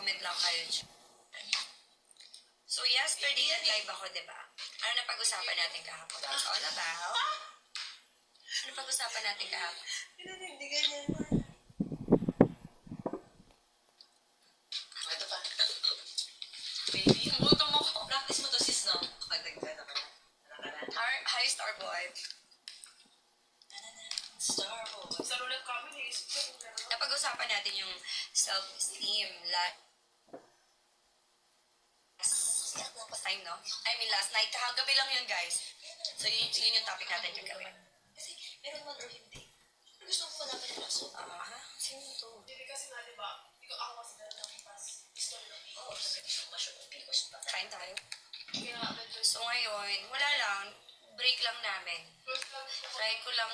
Comment lang kayo dyan. So, yesterday, nag-live ako, diba? Ano na pag-usapan natin kahapon? It's all about... Ano pag-usapan natin kahapon? Pinanindigan niya naman. Ito pa. Baby, ang gutom mo ko. Practice mo to, sis, no? Kapag nagkana ka na. Hi, Starboy. Starboy. Sa roulette kami, Napag-usapan natin yung self-esteem. Last time, no? I mean, last night. Kahagabi lang yun, guys. So, yun yung topic natin kagabi. Kasi, meron man or hindi. Gusto ko malaman yung laso. Ha? Sino to? Hindi kasi nga, di ba? Hindi ko ako kasi nakipas. History ng Oo, sabi ko, masyadong ng Pilipinas pa. Kain tayo. Kaya, medyo So, ngayon, wala lang. Break lang namin. first lang ako. Try ko lang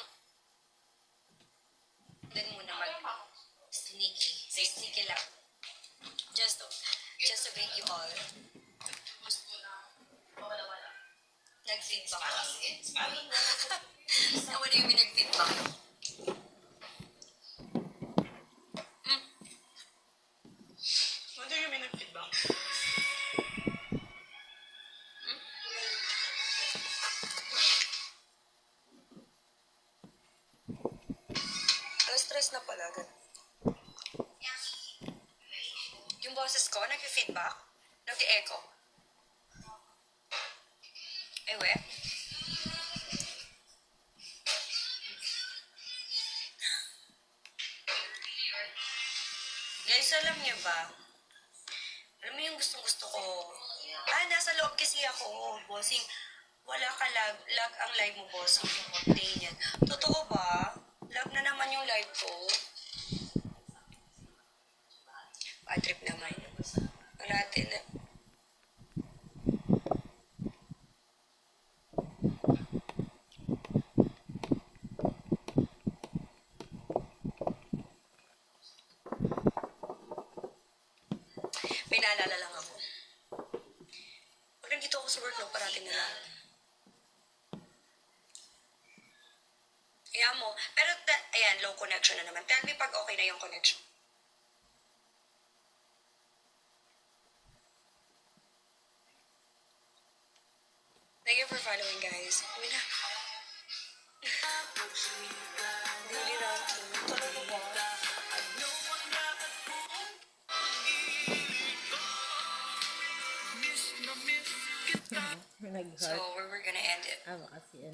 din muna mag-sneaky. Sneaky lang. Just to make you all Gusto ko na mawala-wala. nag-feedback. Spammy. What do you mean nag-feedback? What do you mean nag-feedback? Stress na pala. Yung boses ko, nag-feedback? Nag-echo? Ewe? Guys, alam niyo ba? Alam mo yung gustong-gusto ko? Nasa loob kasi ako, bossing. Wala ka lag. Lag ang live mo, bossing. Day niyan. Totoo ba? Lag na naman yung live ko. Bad trip naman. Wala natin na. May naalala lang ako. Pag nandito ako sa work, no, parating na lang. Kaya mo. Pero, ayan, low connection na naman. Tell me pag okay na yung connection. Thank you for following, guys. Uwi na. Daily ranking. Talaga ba? So, Nag-heart. we're gonna end it. Kasi ano.